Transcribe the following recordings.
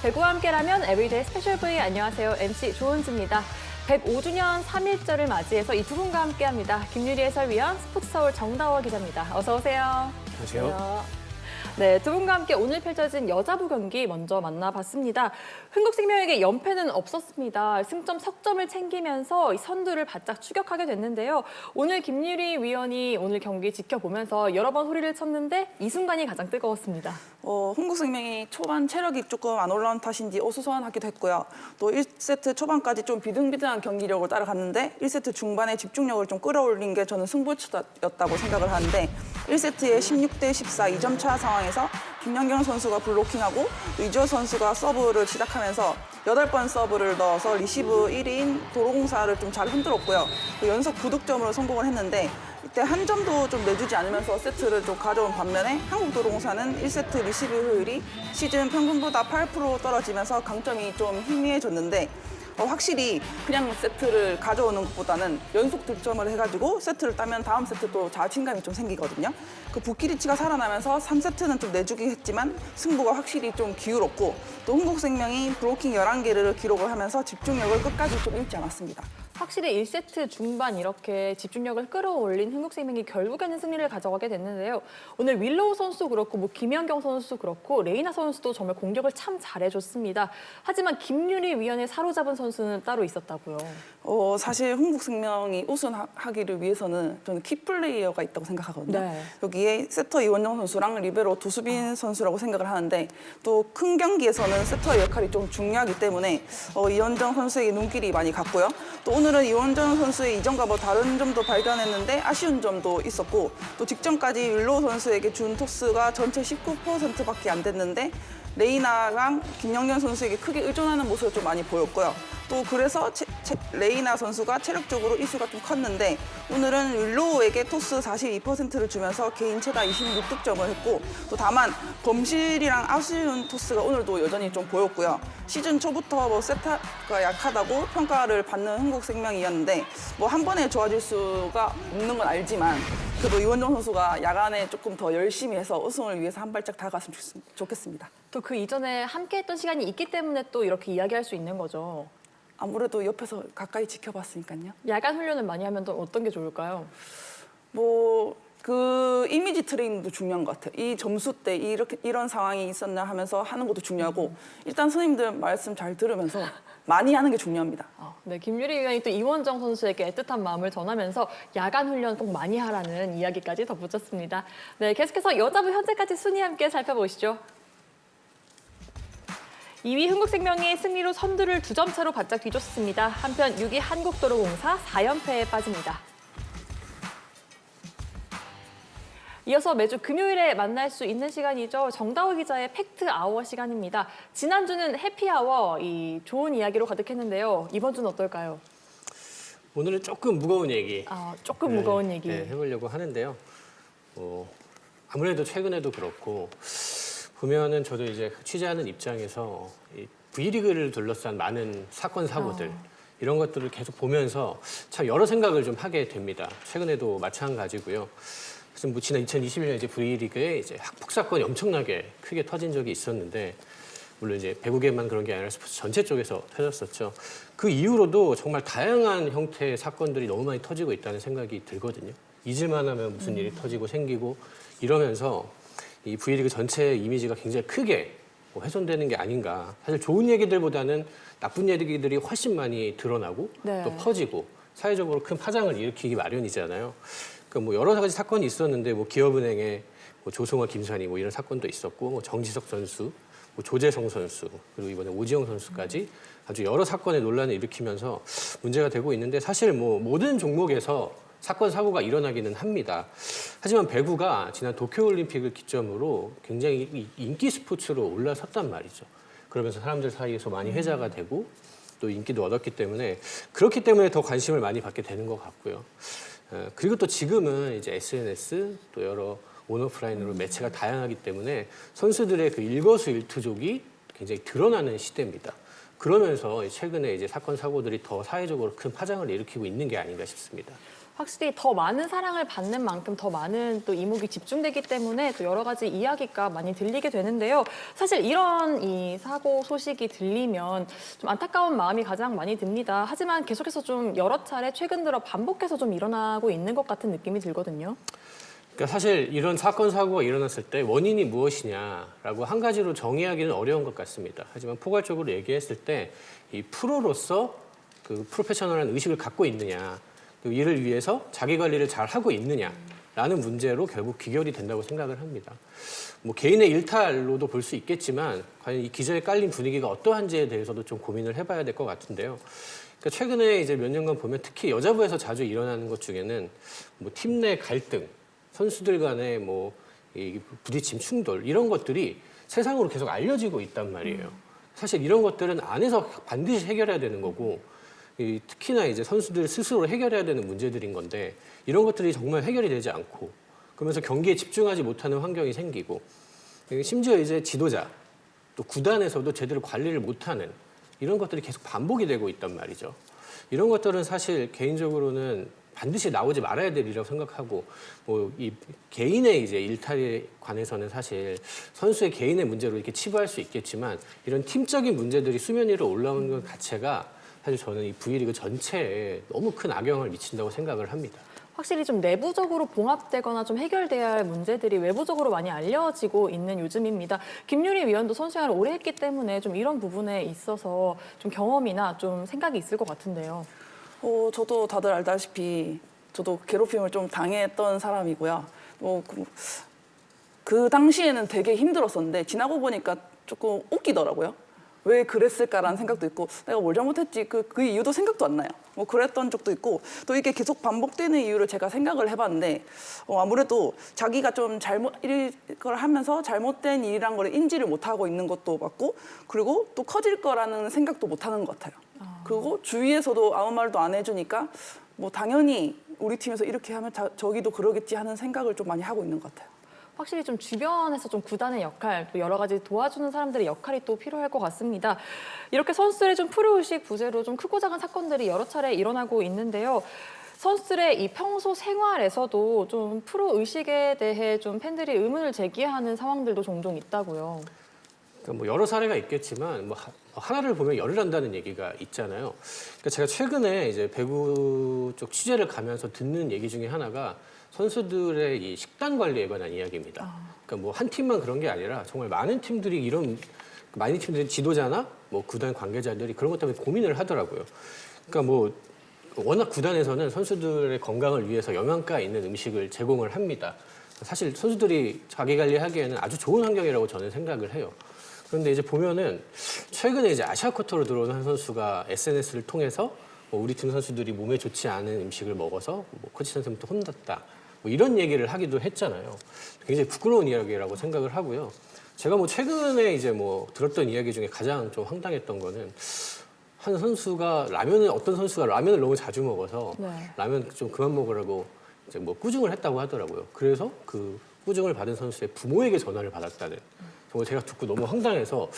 배구와 함께라면 에브리데이 스페셜 V 안녕하세요. MC 조은지입니다. 105주년 3.1절을 맞이해서 이 두 분과 함께합니다. 김유리 해설위원, 스포츠서울 정다워 기자입니다. 어서 오세요. 안녕하세요. 네, 두 분과 함께 오늘 펼쳐진 여자부 경기 먼저 만나봤습니다. 흥국생명에게 연패는 없었습니다. 승점, 석점을 챙기면서 선두를 바짝 추격하게 됐는데요. 오늘 김유리 위원이 오늘 경기 지켜보면서 여러 번 소리를 쳤는데 이 순간이 가장 뜨거웠습니다. 흥국생명이 초반 체력이 조금 안 올라온 탓인지 어수선하기도 했고요. 또 1세트 초반까지 좀 비등비등한 경기력을 따라갔는데 1세트 중반에 집중력을 좀 끌어올린 게 저는 승부처였다고 생각을 하는데 1세트에 16대 14 2점 차 상황에서 김연경 선수가 블로킹하고 이주호 선수가 서브를 시작하면서 8번 서브를 넣어서 리시브 1위인 도로공사를 좀 잘 흔들었고요. 연속 9득점으로 성공을 했는데 이때 한 점도 좀 내주지 않으면서 세트를 좀 가져온 반면에 한국도로공사는 1세트 리시브 효율이 시즌 평균보다 8% 떨어지면서 강점이 좀 희미해졌는데 확실히 그냥 세트를 가져오는 것보다는 연속 득점을 해가지고 세트를 따면 다음 세트 또 자신감이 좀 생기거든요. 그 부키리치가 살아나면서 3세트는 좀 내주기 했지만 승부가 확실히 좀 기울었고 또 흥국생명이 브로킹 11개를 기록을 하면서 집중력을 끝까지 좀 잃지 않았습니다. 확실히 1세트 중반 이렇게 집중력을 끌어올린 흥국생명이 결국에는 승리를 가져가게 됐는데요. 오늘 윌로우 선수도 그렇고 김연경 선수도 그렇고 레이나 선수도 정말 공격을 참 잘해줬습니다. 하지만 김유리 위원의 사로잡은 선수는 따로 있었다고요. 사실 흥국생명이 우승하기를 위해서는 저는 키플레이어가 있다고 생각하거든요. 네. 여기에 세터 이원정 선수랑 리베로 두수빈 선수라고 생각을 하는데 또 큰 경기에서는 세터의 역할이 좀 중요하기 때문에 이원정 선수에게 눈길이 많이 갔고요. 또 오늘은 이원정 선수의 이전과 다른 점도 발견했는데 아쉬운 점도 있었고 또 직전까지 윌로우 선수에게 준 토스가 전체 19%밖에 안 됐는데 레이나랑 김연경 선수에게 크게 의존하는 모습을 좀 많이 보였고요. 또 그래서 레이나 선수가 체력적으로 이슈가 좀 컸는데 오늘은 윌로우에게 토스 42%를 주면서 개인 최다 26득점을 했고 또 다만 범실이랑 아쉬운 토스가 오늘도 여전히 좀 보였고요. 시즌 초부터 세타가 약하다고 평가를 받는 흥국생명이었는데 한 번에 좋아질 수가 없는 건 알지만 그래도 이원정 선수가 야간에 조금 더 열심히 해서 우승을 위해서 한 발짝 다가갔으면 좋겠습니다. 또 그 이전에 함께했던 시간이 있기 때문에 또 이렇게 이야기할 수 있는 거죠. 아무래도 옆에서 가까이 지켜봤으니까요. 야간 훈련을 많이 하면 또 어떤 게 좋을까요? 그 이미지 트레이닝도 중요한 것 같아요. 이 점수 때 이런 상황이 있었나 하면서 하는 것도 중요하고 일단 선생님들 말씀 잘 들으면서 많이 하는 게 중요합니다. 네, 김유리 위원이 또 이원정 선수에게 애틋한 마음을 전하면서 야간 훈련 꼭 많이 하라는 이야기까지 덧붙였습니다. 네, 계속해서 여자부 현재까지 순위 함께 살펴보시죠. 2위 흥국생명이 승리로 선두를 2점 차로 바짝 뒤쫓습니다. 한편 6위 한국도로공사 4연패에 빠집니다. 이어서 매주 금요일에 만날 수 있는 시간이죠. 정다우 기자의 팩트 아워 시간입니다. 지난주는 해피아워, 좋은 이야기로 가득했는데요. 이번 주는 어떨까요? 오늘은 조금 무거운 얘기. 조금 무거운 얘기. 네, 해보려고 하는데요. 아무래도 최근에도 그렇고 보면은 저도 이제 취재하는 입장에서 이 V리그를 둘러싼 많은 사건 사고들 이런 것들을 계속 보면서 참 여러 생각을 좀 하게 됩니다. 최근에도 마찬가지고요. 그래서 지난 2021년 이제 V리그에 이제 학폭 사건이 엄청나게 크게 터진 적이 있었는데 물론 이제 배구계만 그런 게 아니라 스포츠 전체 쪽에서 터졌었죠. 그 이후로도 정말 다양한 형태의 사건들이 너무 많이 터지고 있다는 생각이 들거든요. 잊을만 하면 무슨 일이 터지고 생기고 이러면서 이 V리그 전체의 이미지가 굉장히 크게 훼손되는 게 아닌가. 사실 좋은 얘기들보다는 나쁜 얘기들이 훨씬 많이 드러나고 네. 또 퍼지고 사회적으로 큰 파장을 일으키기 마련이잖아요. 그러니까 여러 가지 사건이 있었는데 기업은행에 조성화, 김산희 이런 사건도 있었고 정지석 선수, 조재성 선수 그리고 이번에 오지영 선수까지 아주 여러 사건의 논란을 일으키면서 문제가 되고 있는데 사실 모든 종목에서 사건 사고가 일어나기는 합니다. 하지만 배구가 지난 도쿄올림픽을 기점으로 굉장히 인기 스포츠로 올라섰단 말이죠. 그러면서 사람들 사이에서 많이 회자가 되고 또 인기도 얻었기 때문에 그렇기 때문에 더 관심을 많이 받게 되는 것 같고요. 그리고 또 지금은 이제 SNS 또 여러 온오프라인으로 매체가 다양하기 때문에 선수들의 그 일거수일투족이 굉장히 드러나는 시대입니다. 그러면서 최근에 이제 사건 사고들이 더 사회적으로 큰 파장을 일으키고 있는 게 아닌가 싶습니다. 확실히 더 많은 사랑을 받는 만큼 더 많은 또 이목이 집중되기 때문에 또 여러 가지 이야기가 많이 들리게 되는데요. 사실 이런 이 사고 소식이 들리면 좀 안타까운 마음이 가장 많이 듭니다. 하지만 계속해서 좀 여러 차례 최근 들어 반복해서 좀 일어나고 있는 것 같은 느낌이 들거든요. 그러니까 사실 이런 사건 사고가 일어났을 때 원인이 무엇이냐라고 한 가지로 정의하기는 어려운 것 같습니다. 하지만 포괄적으로 얘기했을 때 이 프로로서 그 프로페셔널한 의식을 갖고 있느냐, 그 이를 위해서 자기 관리를 잘 하고 있느냐라는 문제로 결국 귀결이 된다고 생각을 합니다. 뭐 개인의 일탈로도 볼 수 있겠지만 과연 이 기저에 깔린 분위기가 어떠한지에 대해서도 좀 고민을 해봐야 될 것 같은데요. 그러니까 최근에 이제 몇 년간 보면 특히 여자부에서 자주 일어나는 것 중에는 뭐 팀 내 갈등, 선수들 간의 뭐 이 부딪힘, 충돌 이런 것들이 세상으로 계속 알려지고 있단 말이에요. 사실 이런 것들은 안에서 반드시 해결해야 되는 거고 특히나 이제 선수들 스스로 해결해야 되는 문제들인 건데 이런 것들이 정말 해결이 되지 않고 그러면서 경기에 집중하지 못하는 환경이 생기고 심지어 이제 지도자 또 구단에서도 제대로 관리를 못하는 이런 것들이 계속 반복이 되고 있단 말이죠. 이런 것들은 사실 개인적으로는 반드시 나오지 말아야 될 일이라고 생각하고 뭐 이 개인의 이제 일탈에 관해서는 사실 선수의 개인의 문제로 이렇게 치부할 수 있겠지만 이런 팀적인 문제들이 수면 위로 올라오는 것 자체가 사실 저는 이 V리그 전체에 너무 큰 악영향을 미친다고 생각을 합니다. 확실히 좀 내부적으로 봉합되거나 좀 해결돼야 할 문제들이 외부적으로 많이 알려지고 있는 요즘입니다. 김유리 위원도 선수 생활을 오래 했기 때문에 좀 이런 부분에 있어서 좀 경험이나 좀 생각이 있을 것 같은데요. 저도 다들 알다시피 저도 괴롭힘을 좀 당했던 사람이고요. 그 당시에는 되게 힘들었었는데 지나고 보니까 조금 웃기더라고요. 왜 그랬을까라는 생각도 있고 내가 뭘 잘못했지 그 이유도 생각도 안 나요. 뭐 그랬던 적도 있고 또 이게 계속 반복되는 이유를 제가 생각을 해봤는데 아무래도 자기가 좀 이걸 하면서 잘못된 일이란 걸 인지를 못하고 있는 것도 맞고 그리고 또 커질 거라는 생각도 못하는 것 같아요. 그리고 주위에서도 아무 말도 안 해주니까 뭐 당연히 우리 팀에서 이렇게 하면 저기도 그러겠지 하는 생각을 좀 많이 하고 있는 것 같아요. 확실히 좀 주변에서 좀 구단의 역할, 또 여러 가지 도와주는 사람들의 역할이 또 필요할 것 같습니다. 이렇게 선수들의 좀 프로의식 부재로 좀 크고 작은 사건들이 여러 차례 일어나고 있는데요. 선수들의 이 평소 생활에서도 좀 프로의식에 대해 좀 팬들이 의문을 제기하는 상황들도 종종 있다고요. 그러니까 뭐 여러 사례가 있겠지만 뭐 하나를 보면 열을 한다는 얘기가 있잖아요. 그러니까 제가 최근에 이제 배구 쪽 취재를 가면서 듣는 얘기 중에 하나가 선수들의 이 식단 관리에 관한 이야기입니다. 그러니까 뭐 한 팀만 그런 게 아니라 정말 많은 팀들이 지도자나 뭐 구단 관계자들이 그런 것 때문에 고민을 하더라고요. 그러니까 뭐 워낙 구단에서는 선수들의 건강을 위해서 영양가 있는 음식을 제공을 합니다. 사실 선수들이 자기 관리하기에는 아주 좋은 환경이라고 저는 생각을 해요. 그런데 이제 보면은 최근에 이제 아시아 쿼터로 들어온 한 선수가 SNS를 통해서 뭐 우리 팀 선수들이 몸에 좋지 않은 음식을 먹어서 뭐 코치 선생님부터 혼났다. 뭐 이런 얘기를 하기도 했잖아요. 굉장히 부끄러운 이야기라고 생각을 하고요. 제가 뭐 최근에 이제 뭐 들었던 이야기 중에 가장 좀 황당했던 거는 어떤 선수가 라면을 너무 자주 먹어서 라면 좀 그만 먹으라고 이제 뭐 꾸중을 했다고 하더라고요. 그래서 그 꾸중을 받은 선수의 부모에게 전화를 받았다는. 정말 제가 듣고 너무 황당해서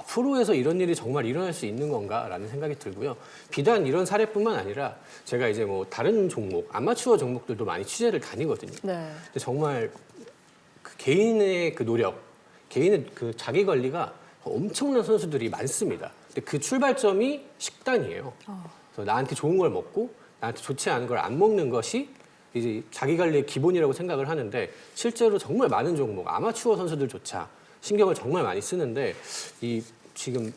프로에서 이런 일이 정말 일어날 수 있는 건가라는 생각이 들고요. 비단 이런 사례뿐만 아니라 제가 이제 뭐 다른 종목, 아마추어 종목들도 많이 취재를 다니거든요. 네. 근데 정말 그 개인의 그 노력, 개인의 그 자기 관리가 엄청난 선수들이 많습니다. 근데 그 출발점이 식단이에요. 그래서 나한테 좋은 걸 먹고 나한테 좋지 않은 걸 안 먹는 것이 이제 자기 관리의 기본이라고 생각을 하는데 실제로 정말 많은 종목, 아마추어 선수들조차 신경을 정말 많이 쓰는데 이 지금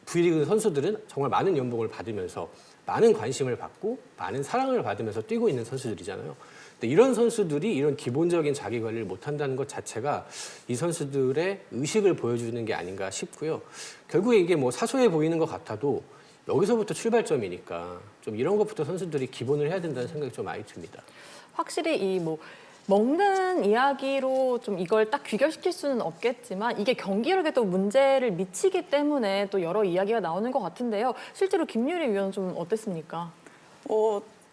V리그 선수들은 정말 많은 연봉을 받으면서 많은 관심을 받고 많은 사랑을 받으면서 뛰고 있는 선수들이잖아요. 근데 이런 선수들이 이런 기본적인 자기 관리를 못한다는 것 자체가 이 선수들의 의식을 보여주는 게 아닌가 싶고요. 결국에 이게 뭐 사소해 보이는 것 같아도 여기서부터 출발점이니까 좀 이런 것부터 선수들이 기본을 해야 된다는 생각이 좀 많이 듭니다. 확실히 이 뭐 먹는 이야기로 좀 이걸 딱 귀결시킬 수는 없겠지만 이게 경기력에 또 문제를 미치기 때문에 또 여러 이야기가 나오는 것 같은데요. 실제로 김유리 위원 좀 어땠습니까?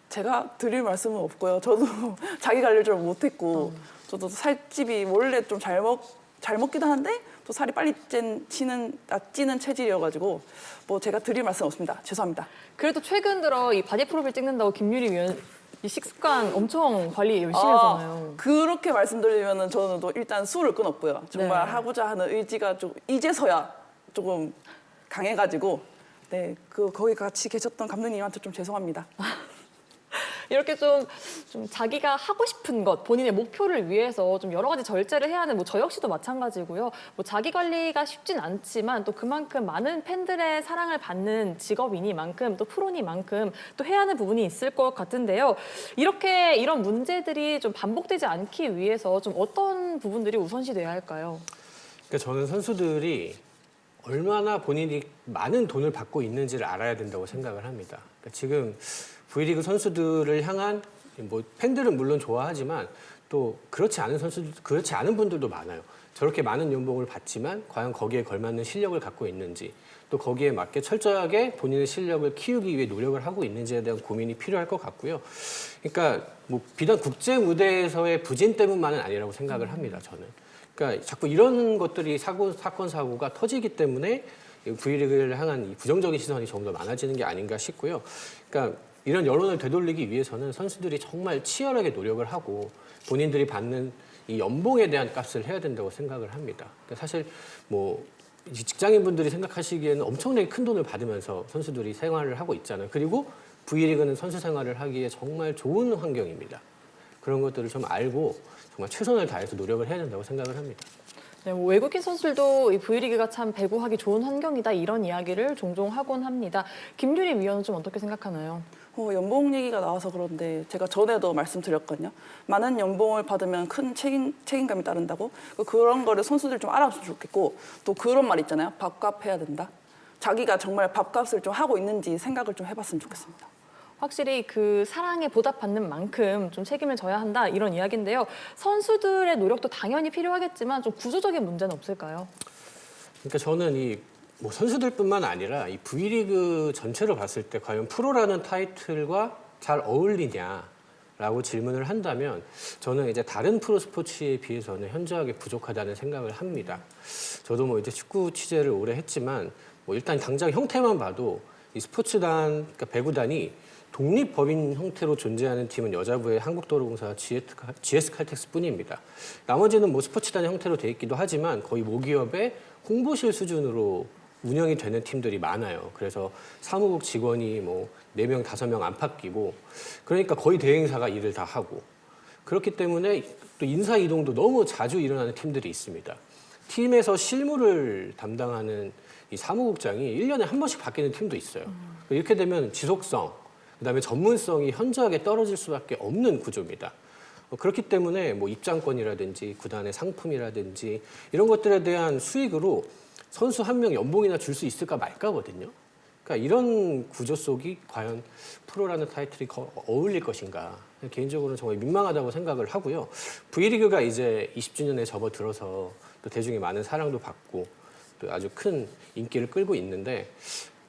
제가 드릴 말씀은 없고요. 저도 자기 관리를 좀 못했고 저도 살집이 원래 좀 잘 먹기도 하는데 또 살이 빨리 찌는 체질이어가지고 뭐 제가 드릴 말씀 없습니다. 죄송합니다. 그래도 최근 들어 이 바디 프로필 찍는다고 김유리 위원 이 식습관 엄청 관리 열심히 하잖아요. 그렇게 말씀드리면은 저는 또 일단 술을 끊었고요. 정말 네. 하고자 하는 의지가 좀 이제서야 조금 강해가지고 거기 같이 계셨던 감독님한테 좀 죄송합니다. 이렇게 좀 자기가 하고 싶은 것, 본인의 목표를 위해서 좀 여러 가지 절제를 해야 하는, 뭐 저 역시도 마찬가지고요. 뭐 자기 관리가 쉽진 않지만 또 그만큼 많은 팬들의 사랑을 받는 직업이니만큼 또 프로니만큼 또 해야 하는 부분이 있을 것 같은데요. 이렇게 이런 문제들이 좀 반복되지 않기 위해서 좀 어떤 부분들이 우선시 돼야 할까요? 그러니까 저는 선수들이 얼마나 본인이 많은 돈을 받고 있는지를 알아야 된다고 생각을 합니다. 그러니까 지금 V리그 선수들을 향한 뭐 팬들은 물론 좋아하지만 또 그렇지 않은 분들도 많아요. 저렇게 많은 연봉을 받지만 과연 거기에 걸맞는 실력을 갖고 있는지, 또 거기에 맞게 철저하게 본인의 실력을 키우기 위해 노력을 하고 있는지에 대한 고민이 필요할 것 같고요. 그러니까 뭐 비단 국제 무대에서의 부진 때문만은 아니라고 생각을 합니다. 저는. 그러니까 자꾸 이런 것들이 사건 사고가 터지기 때문에 V리그를 향한 이 부정적인 시선이 조금 더 많아지는 게 아닌가 싶고요. 그러니까 이런 여론을 되돌리기 위해서는 선수들이 정말 치열하게 노력을 하고 본인들이 받는 이 연봉에 대한 값을 해야 된다고 생각을 합니다. 그러니까 사실 뭐 직장인분들이 생각하시기에는 엄청나게 큰 돈을 받으면서 선수들이 생활을 하고 있잖아요. 그리고 V리그는 선수 생활을 하기에 정말 좋은 환경입니다. 그런 것들을 좀 알고 정말 최선을 다해서 노력을 해야 된다고 생각을 합니다. 네, 뭐 외국인 선수들도 이 V리그가 참 배구하기 좋은 환경이다 이런 이야기를 종종 하곤 합니다. 김유리 위원은 좀 어떻게 생각하나요? 연봉 얘기가 나와서 그런데 제가 전에도 말씀드렸거든요. 많은 연봉을 받으면 큰 책임감이 따른다고. 그런 거를 선수들 좀 알아줬으면 좋겠고, 또 그런 말 있잖아요. 밥값 해야 된다. 자기가 정말 밥값을 좀 하고 있는지 생각을 좀 해봤으면 좋겠습니다. 확실히 그 사랑에 보답받는 만큼 좀 책임을 져야 한다 이런 이야기인데요. 선수들의 노력도 당연히 필요하겠지만 좀 구조적인 문제는 없을까요? 그러니까 저는 뭐 선수들뿐만 아니라 이 V리그 전체로 봤을 때 과연 프로라는 타이틀과 잘 어울리냐라고 질문을 한다면 저는 이제 다른 프로 스포츠에 비해서는 현저하게 부족하다는 생각을 합니다. 저도 뭐 이제 축구 취재를 오래 했지만 뭐 일단 당장 형태만 봐도 이 스포츠단, 그러니까 배구단이 독립법인 형태로 존재하는 팀은 여자부의 한국도로공사 GS칼텍스뿐입니다. 나머지는 뭐 스포츠단의 형태로 돼 있기도 하지만 거의 모기업의 홍보실 수준으로 운영이 되는 팀들이 많아요. 그래서 사무국 직원이 뭐 4명, 5명 안팎이고 그러니까 거의 대행사가 일을 다 하고 그렇기 때문에 또 인사 이동도 너무 자주 일어나는 팀들이 있습니다. 팀에서 실무를 담당하는 이 사무국장이 1년에 한 번씩 바뀌는 팀도 있어요. 이렇게 되면 지속성, 그다음에 전문성이 현저하게 떨어질 수밖에 없는 구조입니다. 그렇기 때문에 뭐 입장권이라든지 구단의 상품이라든지 이런 것들에 대한 수익으로 선수 한 명 연봉이나 줄 수 있을까 말까거든요. 그러니까 이런 구조 속이 과연 프로라는 타이틀이 어울릴 것인가. 개인적으로는 정말 민망하다고 생각을 하고요. V리그가 이제 20주년에 접어들어서 또 대중의 많은 사랑도 받고 또 아주 큰 인기를 끌고 있는데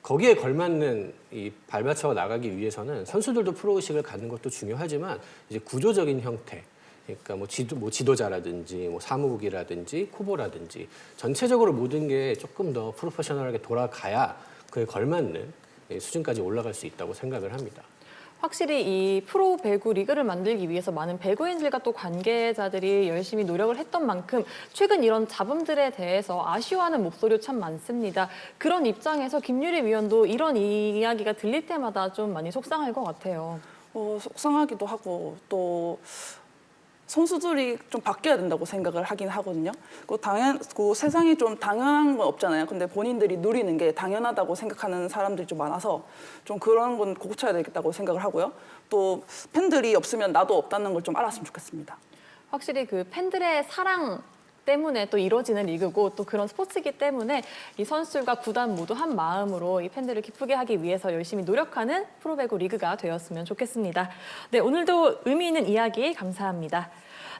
거기에 걸맞는 이 발맞춰 나가기 위해서는 선수들도 프로의식을 갖는 것도 중요하지만 이제 구조적인 형태, 그러니까 뭐 지도자라든지 뭐 사무국이라든지 코보라든지 전체적으로 모든 게 조금 더 프로페셔널하게 돌아가야 그에 걸맞는 수준까지 올라갈 수 있다고 생각을 합니다. 확실히 이 프로 배구 리그를 만들기 위해서 많은 배구인들과 또 관계자들이 열심히 노력을 했던 만큼 최근 이런 잡음들에 대해서 아쉬워하는 목소리도 참 많습니다. 그런 입장에서 김유리 위원도 이런 이야기가 들릴 때마다 좀 많이 속상할 것 같아요. 속상하기도 하고 또 선수들이 좀 바뀌어야 된다고 생각을 하긴 하거든요. 그 세상에 좀 당연한 건 없잖아요. 근데 본인들이 누리는 게 당연하다고 생각하는 사람들이 좀 많아서 좀 그런 건 고쳐야 되겠다고 생각을 하고요. 또 팬들이 없으면 나도 없다는 걸 좀 알았으면 좋겠습니다. 확실히 그 팬들의 사랑 때문에 또 이루어지는 리그고 또 그런 스포츠이기 때문에 이 선수들과 구단 모두 한 마음으로 이 팬들을 기쁘게 하기 위해서 열심히 노력하는 프로배구 리그가 되었으면 좋겠습니다. 네, 오늘도 의미 있는 이야기 감사합니다.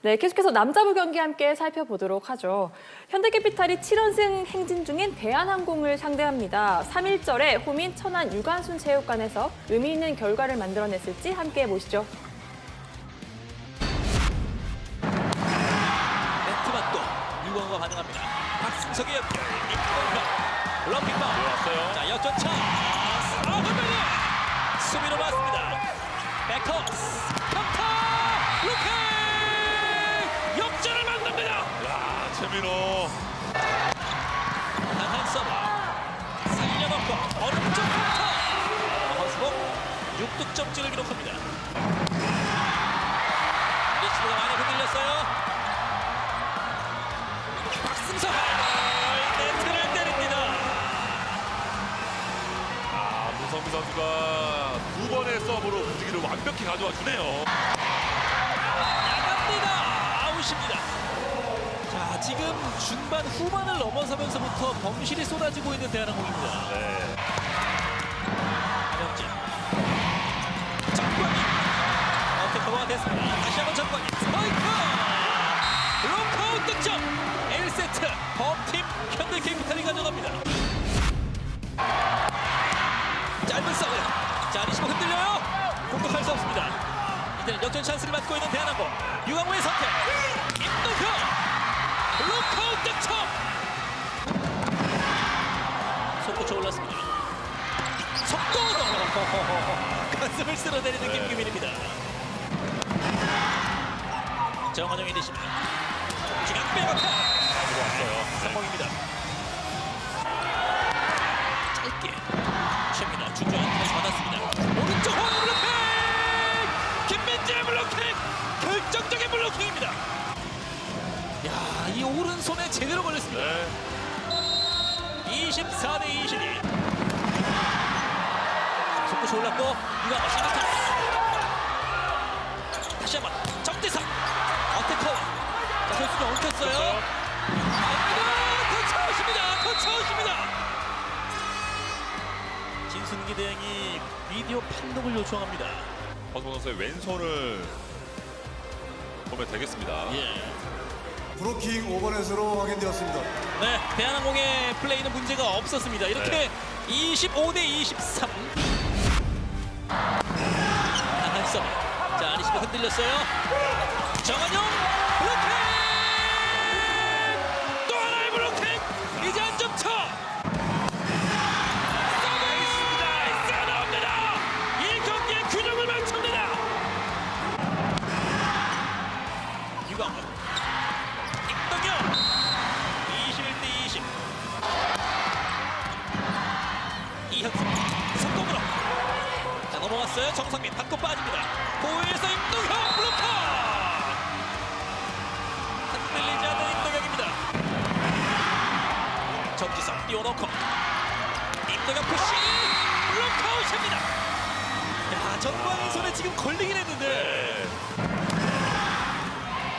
네, 계속해서 남자부 경기 함께 살펴보도록 하죠. 현대캐피탈이 7연승 행진 중인 대한항공을 상대합니다. 3일절에 홈인 천안 유관순 체육관에서 의미 있는 결과를 만들어냈을지 함께 보시죠. 유광호가 반응합니다. 박승석의 이끌어가 럼핑바 좋았어요. 자 역전차. 화면에 수비로 맞습니다. 백허스 6득점째를 기록합니다. 리시브가 많이 흔들렸어요. 박승석 네트를 때립니다. 문성민 선수가 두 번의 서브로 분위기를 완벽히 가져와 주네요. 나갑니다. 아웃입니다. 자, 지금 중반 후반을 넘어서면서부터 범실이 쏟아지고 있는 대한항공입니다. 네. 한영진 정관이 어택커가 됐습니다. 다시 한번 정관이 스파이크 블록아웃 득점 1세트 홈팀 현대캐피탈이 가져갑니다. 짧은 서브 자 리시브 흔들려요. 공격할 수 없습니다. 이제는 역전 찬스를 맞고 있는 대한항공 유강호의 선택 임동혁 블록아웃 득점 속구쳐 올랐습니다. 속도로 가슴을 쓸어내리는 김규민입니다. 정원영의 리시브 중앙 백어택 성공입니다. 짧게 최민호 중전 다시 받았습니다. 오른쪽 호흡 블로킹 김민재의 블로킹 결정적인 블로킹입니다. 야, 이 오른손에 제대로 걸렸습니다. 24대 22 속구시 올랐고 유강호 시작합니다. 다시 한번 정지석 어택커 자 선수가 엉켰어요. 터치아웃입니다. 터치아웃입니다. 진순기 대행이 비디오 판독을 요청합니다. 박성호 선수의 왼손을 보면 되겠습니다. 예. 브로킹 5번에서로 확인되었습니다. 네, 대한항공의 플레이는 문제가 없었습니다. 이렇게 25대 23. 강한 서브. 자, 리시브 흔들렸어요. 정한용 블로킹! 또 하나의 블로킹! 이제 한 점 차! 서브 있습니다! 나옵니다! 이 경기의 균형을 맞춥니다! 유광호 임동혁 21대 20 이현승 성공으로 자 넘어왔어요. 정성민 받고 빠집니다. 보호에서 임동혁 블로커 흔들리지 않는 임동혁입니다. 정지성 띄워놓고 임동혁 푸시 블로커웃입니다. 야, 전광인 손에 지금 걸리긴 했는데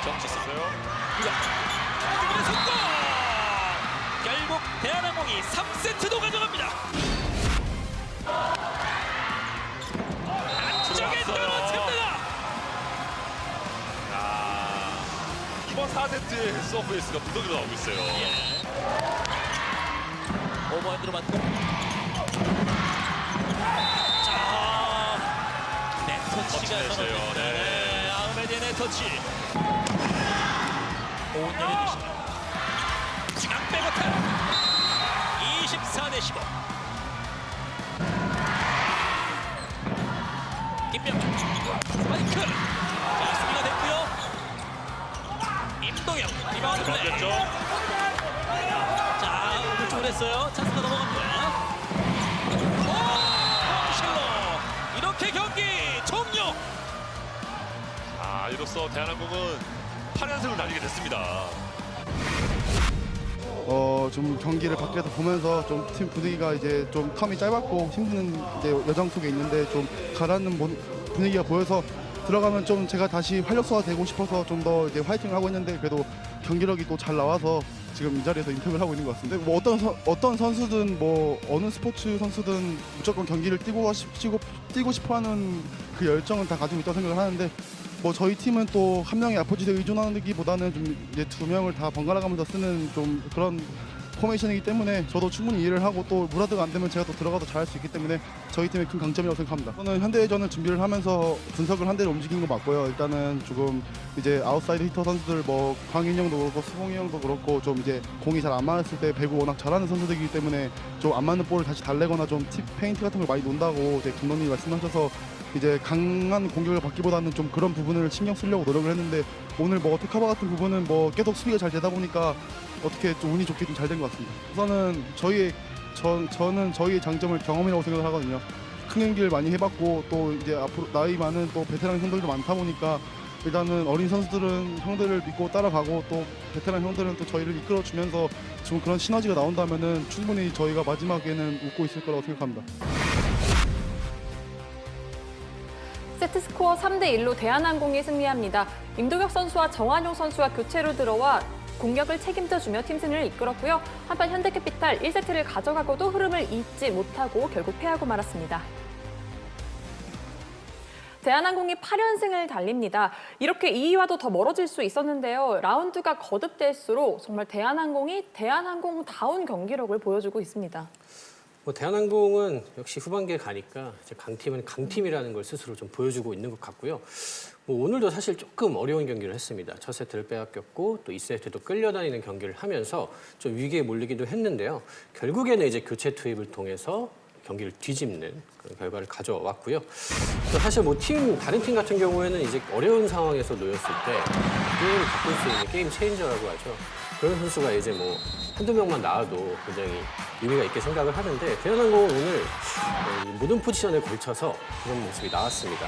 정지성 김민의 성공! 결국 대한항공이 3세트도 가져갑니다. 안쪽에 떨어집니다. 이번 4세트의 서브에이스가 무더기로 나오고 있어요. 오버핸드로 맞고 자 네터치가 터치네요. 선언됩니다. 네. 네, 아흐메드의 네터치 오은영의 리시브 중앙 백어택 24대 15 김명훈 스파이크 자 수비가 됐고요. 임동혁 리바운드 플레이 됐죠. 자 오른쪽으로 했어요. 찬스가 넘어갑니다. 오 실로 이렇게 경기 종료. 이로써 대한항공은 8연승을 달리게 됐습니다. 좀 경기를 밖에서 보면서 좀 팀 분위기가 이제 좀 텀이 짧았고 힘든 이제 여정 속에 있는데 좀 가라앉는 분위기가 보여서 들어가면 좀 제가 다시 활력소가 되고 싶어서 좀 더 이제 화이팅을 하고 있는데 그래도 경기력이 또 잘 나와서 지금 이 자리에서 인터뷰를 하고 있는 것 같은데 뭐 어떤 선수든 뭐 어느 스포츠 선수든 무조건 경기를 뛰고 싶어하는 그 열정은 다 가지고 있다고 생각을 하는데 뭐 저희 팀은 또 한 명이 아포지트에 의존하기보다는 좀 이제 두 명을 다 번갈아 가면서 쓰는 좀 그런 포메이션이기 때문에 저도 충분히 이해를 하고 또 무라드가 안 되면 제가 또 들어가서 잘할 수 있기 때문에 저희 팀의 큰 강점이라고 생각합니다. 저는 현대전을 준비를 하면서 분석을 한 대로 움직이는 거 맞고요. 일단은 조금 이제 아웃사이드 히터 선수들 뭐 광인 형도 그렇고 수봉이 형도 그렇고 좀 이제 공이 잘 안 맞았을 때 배구 워낙 잘하는 선수들이기 때문에 좀 안 맞는 볼을 다시 달래거나 좀 팁 페인트 같은 걸 많이 논다고 이제 김동님이 말씀하셔서 이제 강한 공격을 받기보다는 좀 그런 부분을 신경 쓰려고 노력을 했는데 오늘 뭐 어택커버 같은 부분은 뭐 계속 수비가 잘 되다 보니까 어떻게 좀 운이 좋게 좀 잘 된 것 같습니다. 우선은 저는 저희의 장점을 경험이라고 생각을 하거든요. 큰 경기를 많이 해봤고 또 이제 앞으로 나이 많은 또 베테랑 형들도 많다 보니까 일단은 어린 선수들은 형들을 믿고 따라가고 또 베테랑 형들은 또 저희를 이끌어주면서 지금 그런 시너지가 나온다면은 충분히 저희가 마지막에는 웃고 있을 거라고 생각합니다. 세트 스코어 3대1로 대한항공이 승리합니다. 임도혁 선수와 정한용 선수가 교체로 들어와 공격을 책임져주며 팀 승리를 이끌었고요. 한편 현대캐피탈 1세트를 가져가고도 흐름을 잇지 못하고 결국 패하고 말았습니다. 대한항공이 8연승을 달립니다. 이렇게 2위와도 더 멀어질 수 있었는데요. 라운드가 거듭될수록 정말 대한항공이 대한항공다운 경기력을 보여주고 있습니다. 뭐 대한항공은 역시 후반기에 가니까 이제 강팀은 강팀이라는 걸 스스로 좀 보여주고 있는 것 같고요. 뭐 오늘도 사실 조금 어려운 경기를 했습니다. 첫 세트를 빼앗겼고 또 2세트도 끌려다니는 경기를 하면서 좀 위기에 몰리기도 했는데요. 결국에는 이제 교체 투입을 통해서 경기를 뒤집는 그런 결과를 가져왔고요. 또 사실 뭐 다른 팀 같은 경우에는 이제 어려운 상황에서 놓였을 때 게임을 바꿀 수 있는 게임 체인저라고 하죠. 그런 선수가 이제 뭐 한두 명만 나와도 굉장히 의미가 있게 생각을 하는데 대한항공은 오늘 모든 포지션에 걸쳐서 그런 모습이 나왔습니다.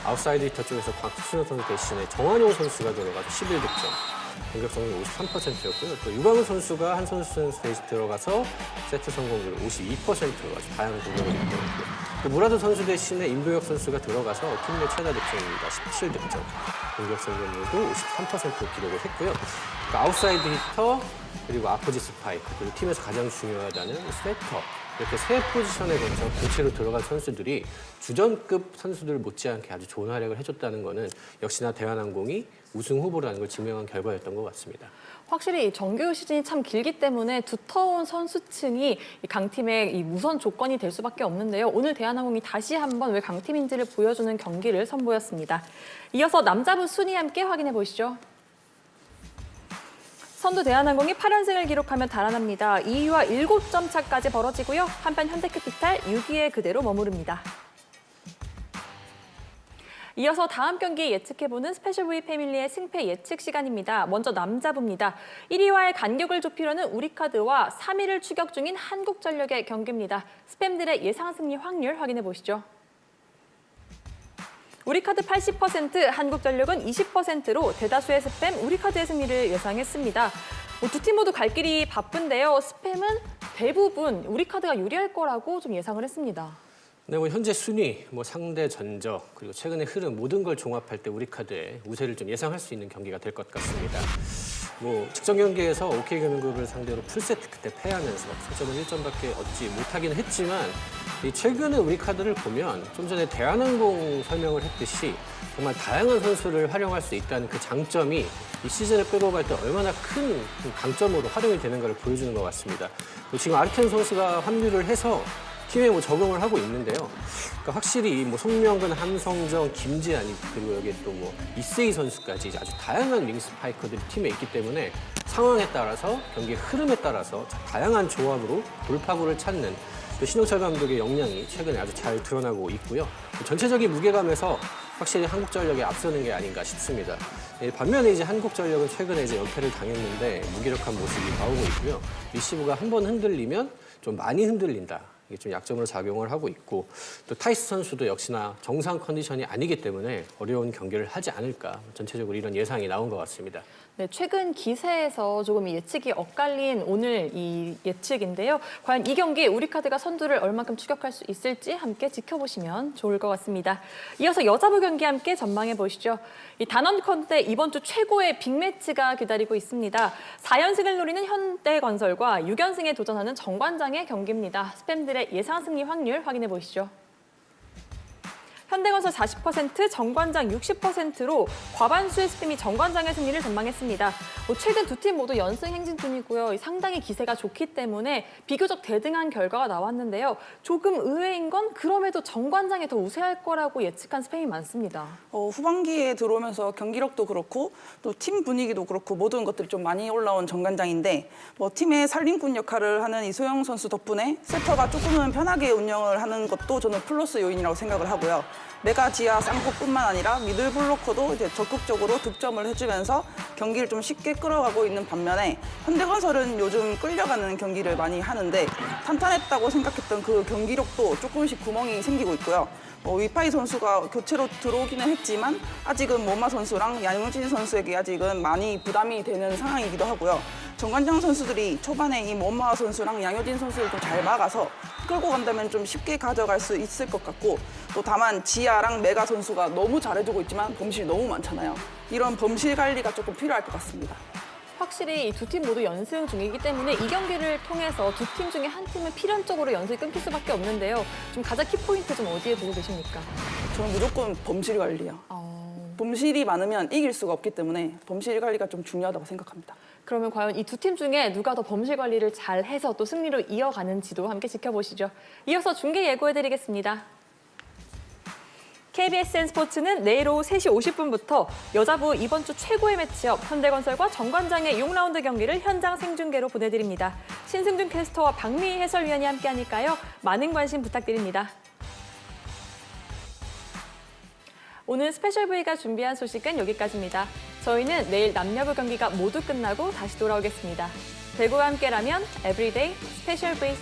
아웃사이드 히터 쪽에서 곽수현 선수 대신에 정한용 선수가 들어가서 11득점. 공격성률 53%였고요. 또 유광훈 선수가 한 선수 대신 들어가서 세트 성공률 52%로 아주 다양한 공격을 이끌었고요. 또 무라드 선수 대신에 임도혁 선수가 들어가서 팀 내 최다 득점입니다. 17득점. 공격 성공률도 53% 기록을 했고요. 그러니까 아웃사이드 히터 그리고 아포지 스파이크 그리고 팀에서 가장 중요하다는 세터 이렇게 세 포지션에 걸쳐 교체로 들어간 선수들이 주전급 선수들 못지않게 아주 좋은 활약을 해줬다는 것은 역시나 대한항공이 우승 후보라는 걸 증명한 결과였던 것 같습니다. 확실히 정규 시즌이 참 길기 때문에 두터운 선수층이 이 강팀의 이 우선 조건이 될 수밖에 없는데요. 오늘 대한항공이 다시 한번 왜 강팀인지를 보여주는 경기를 선보였습니다. 이어서 남자부 순위 함께 확인해 보시죠. 선두 대한항공이 8연승을 기록하며 달아납니다. 2위와 7점 차까지 벌어지고요. 한편 현대캐피탈 6위에 그대로 머무릅니다. 이어서 다음 경기 예측해보는 스페셜 V 패밀리의 승패 예측 시간입니다. 먼저 남자부입니다. 1위와의 간격을 좁히려는 우리카드와 3위를 추격 중인 한국전력의 경기입니다. 스팸들의 예상 승리 확률 확인해 보시죠. 우리카드 80%, 한국전력은 20%로 대다수의 스팸, 우리카드의 승리를 예상했습니다. 두 팀 모두 갈 길이 바쁜데요. 스팸은 대부분 우리카드가 유리할 거라고 좀 예상을 했습니다. 네, 뭐 현재 순위, 뭐 상대 전적, 그리고 최근의 흐름 모든 걸 종합할 때 우리카드의 우세를 좀 예상할 수 있는 경기가 될 것 같습니다. 뭐 직전 경기에서 OK금융그룹을 상대로 풀세트 그때 패하면서 승점은 1점밖에 얻지 못하긴 했지만 이 최근에 우리카드를 보면 좀 전에 대한항공 설명을 했듯이 정말 다양한 선수를 활용할 수 있다는 그 장점이 이 시즌을 끌고 갈 때 얼마나 큰 강점으로 활용이 되는가를 보여주는 것 같습니다. 지금 아르텐 선수가 합류를 해서 팀에 뭐 적응을 하고 있는데요. 그러니까 확실히 뭐 송명근, 함성정, 김지한이 그리고 여기에 또 뭐 이세희 선수까지 아주 다양한 윙스파이커들이 팀에 있기 때문에 상황에 따라서 경기의 흐름에 따라서 다양한 조합으로 돌파구를 찾는 신용철 감독의 역량이 최근에 아주 잘 드러나고 있고요. 전체적인 무게감에서 확실히 한국전력이 앞서는 게 아닌가 싶습니다. 반면에 이제 한국전력은 최근에 이제 연패를 당했는데 무기력한 모습이 나오고 있고요. 리시브가 한 번 흔들리면 좀 많이 흔들린다. 이게 좀 약점으로 작용을 하고 있고 또 타이스 선수도 역시나 정상 컨디션이 아니기 때문에 어려운 경기를 하지 않을까 전체적으로 이런 예상이 나온 것 같습니다. 네, 최근 기세에서 조금 예측이 엇갈린 오늘 이 예측인데요. 과연 이 경기 우리카드가 선두를 얼만큼 추격할 수 있을지 함께 지켜보시면 좋을 것 같습니다. 이어서 여자부 경기 함께 전망해 보시죠. 이 단원컨대 이번 주 최고의 빅매치가 기다리고 있습니다. 4연승을 노리는 현대건설과 6연승에 도전하는 정관장의 경기입니다. 스팸들의 예상 승리 확률 확인해 보시죠. 현대건설 40%, 정관장 60%로 과반수의 스팸이 정관장의 승리를 전망했습니다. 최근 두 팀 모두 연승 행진 중이고요. 상당히 기세가 좋기 때문에 비교적 대등한 결과가 나왔는데요. 조금 의외인 건 그럼에도 정관장이 더 우세할 거라고 예측한 스팸이 많습니다. 후반기에 들어오면서 경기력도 그렇고 또 팀 분위기도 그렇고 모든 것들이 좀 많이 올라온 정관장인데 팀의 살림꾼 역할을 하는 이소영 선수 덕분에 세터가 조금은 편하게 운영을 하는 것도 저는 플러스 요인이라고 생각을 하고요. 메가 지하 쌍코뿐만 아니라 미들 블로커도 이제 적극적으로 득점을 해주면서 경기를 좀 쉽게 끌어가고 있는 반면에 현대건설은 요즘 끌려가는 경기를 많이 하는데 탄탄했다고 생각했던 그 경기력도 조금씩 구멍이 생기고 있고요. 위파이 선수가 교체로 들어오기는 했지만 아직은 모마 선수랑 양효진 선수에게 아직은 많이 부담이 되는 상황이기도 하고요. 정관장 선수들이 초반에 이 모마 선수랑 양효진 선수를 좀 잘 막아서 끌고 간다면 좀 쉽게 가져갈 수 있을 것 같고 또 다만 지아랑 메가 선수가 너무 잘해주고 있지만 범실이 너무 많잖아요. 이런 범실 관리가 조금 필요할 것 같습니다. 확실히 이 두 팀 모두 연승 중이기 때문에 이 경기를 통해서 두 팀 중에 한 팀은 필연적으로 연승이 끊길 수밖에 없는데요. 좀 가장 키포인트 좀 어디에 보고 계십니까? 저는 무조건 범실 관리요. 범실이 많으면 이길 수가 없기 때문에 범실 관리가 좀 중요하다고 생각합니다. 그러면 과연 이 두 팀 중에 누가 더 범실 관리를 잘 해서 또 승리로 이어가는지도 함께 지켜보시죠. 이어서 중계 예고해드리겠습니다. KBSN 스포츠는 내일 오후 3시 50분부터 여자부 이번 주 최고의 매치업 현대건설과 정관장의 6라운드 경기를 현장 생중계로 보내드립니다. 신승준 캐스터와 박미희 해설위원이 함께하니까요. 많은 관심 부탁드립니다. 오늘 스페셜 V가 준비한 소식은 여기까지입니다. 저희는 내일 남녀부 경기가 모두 끝나고 다시 돌아오겠습니다. 배구와 함께라면 에브리데이 스페셜 V.